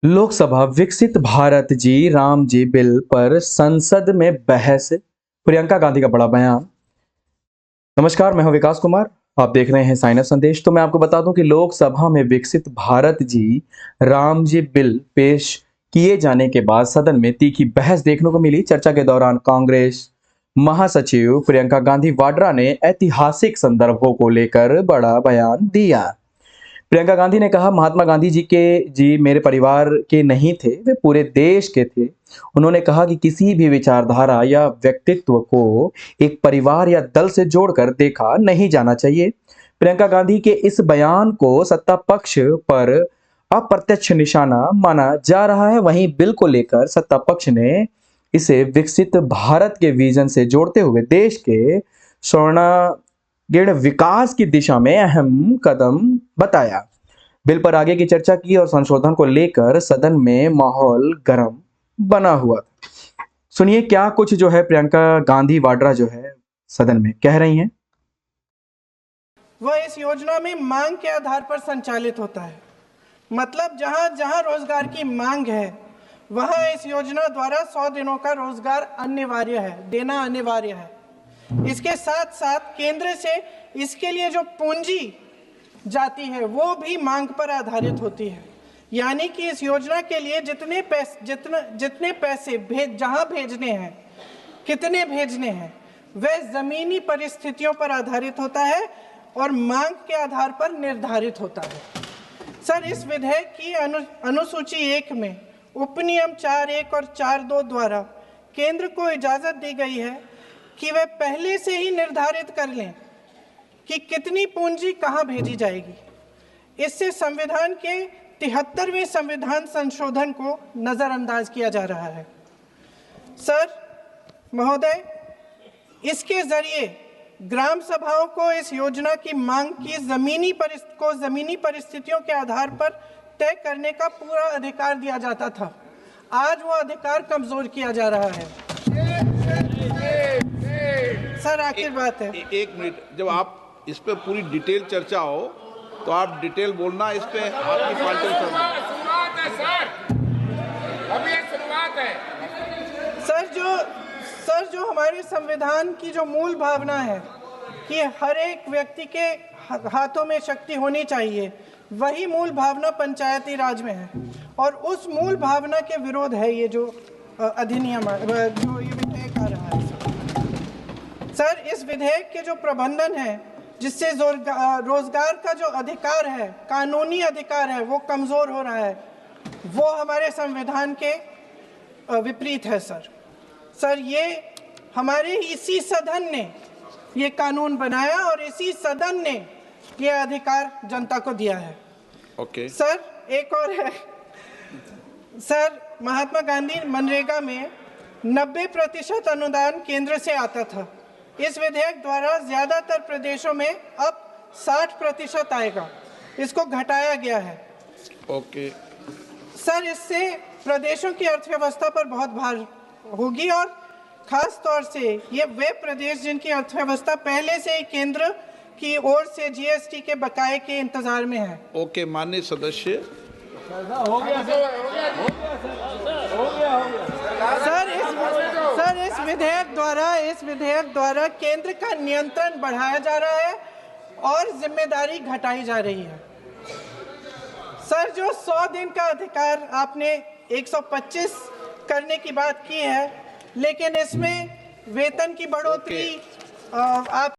लोकसभा विकसित भारत जी राम जी बिल पर संसद में बहस। प्रियंका गांधी का बड़ा बयान। नमस्कार, मैं हूं विकास कुमार। आप देख रहे हैं साइनर संदेश। तो मैं आपको बता दूं कि लोकसभा में विकसित भारत जी राम जी बिल पेश किए जाने के बाद सदन में तीखी बहस देखने को मिली। चर्चा के दौरान कांग्रेस महासचिव प्रियंका गांधी वाड्रा ने ऐतिहासिक संदर्भों को लेकर बड़ा बयान दिया। प्रियंका गांधी ने कहा, महात्मा गांधी जी मेरे परिवार के नहीं थे, वे पूरे देश के थे। उन्होंने कहा कि किसी भी विचारधारा या व्यक्तित्व को एक परिवार या दल से जोड़कर देखा नहीं जाना चाहिए। प्रियंका गांधी के इस बयान को सत्ता पक्ष पर अप्रत्यक्ष निशाना माना जा रहा है। वहीं बिल को लेकर सत्ता पक्ष ने इसे विकसित भारत के विजन से जोड़ते हुए देश के स्वर्णागिर विकास की दिशा में अहम कदम बताया। बिल पर आगे की चर्चा की और संशोधन को लेकर सदन में माहौल गर्म बना हुआ। सुनिए क्या कुछ जो है प्रियंका गांधी वाड्रा जो है सदन में कह रही हैं। वह इस योजना में मांग के आधार पर संचालित होता है। मतलब जहां जहां रोजगार की मांग है वहां इस योजना द्वारा 100 दिनों का रोजगार अनिवार्य है, देना अनिवार्य है। इसके साथ साथ केंद्र से इसके लिए जो पूंजी जाती है वो भी मांग पर आधारित होती है। यानी कि इस योजना के लिए जितने पैसे जहां भेजने हैं, कितने भेजने हैं, वह जमीनी परिस्थितियों पर आधारित होता है और मांग के आधार पर निर्धारित होता है। सर, इस विधेयक की अनुसूची 1 में उपनियम 4(1) और 4(2) द्वारा केंद्र को इजाजत दी गई है कि वे पहले से ही निर्धारित कर लें कि कितनी पूंजी कहां भेजी जाएगी। इससे संविधान के 73वें संविधान संशोधन को नजरअंदाज किया जा रहा है। सर महोदय, इसके जरिए ग्राम सभाओं को इस योजना की मांग की जमीनी परिस्थितियों के आधार पर तय करने का पूरा अधिकार दिया जाता था। आज वो अधिकार कमजोर किया जा रहा है। सर आखिर बात है, एक मिनट, जब आप इस पे पूरी डिटेल चर्चा हो तो आप डिटेल बोलना। इस पे आपकी पार्टी शुरुआत है सर, अभी शुरुआत है। सर जो हमारे संविधान की जो मूल भावना है कि हर एक व्यक्ति के हाथों में शक्ति होनी चाहिए, वही मूल भावना पंचायती राज में है और उस मूल भावना के विरोध है ये जो अधिनियम जो ये विधेयक आ रहा है। सर, इस विधेयक के जो प्रबंधन है जिससे रोजगार का जो अधिकार है, कानूनी अधिकार है, वो कमजोर हो रहा है, वो हमारे संविधान के विपरीत है। सर ये हमारे इसी सदन ने ये कानून बनाया और इसी सदन ने ये अधिकार जनता को दिया है। ओके। सर एक और है सर, महात्मा गांधी मनरेगा में 90% अनुदान केंद्र से आता था। इस विधेयक द्वारा ज्यादातर प्रदेशों में अब 60% आएगा। इसको घटाया गया है। ओके। सर इससे प्रदेशों की अर्थव्यवस्था पर बहुत भार होगी और खास तौर से ये वे प्रदेश जिनकी अर्थव्यवस्था पहले से ही केंद्र की ओर से जीएसटी के बकाये के इंतजार में है। ओके, माननीय सदस्य। सर इस विधेयक द्वारा केंद्र का नियंत्रण बढ़ाया जा रहा है और जिम्मेदारी घटाई जा रही है। सर जो 100 दिन का अधिकार आपने 125 करने की बात की है, लेकिन इसमें वेतन की बढ़ोतरी आप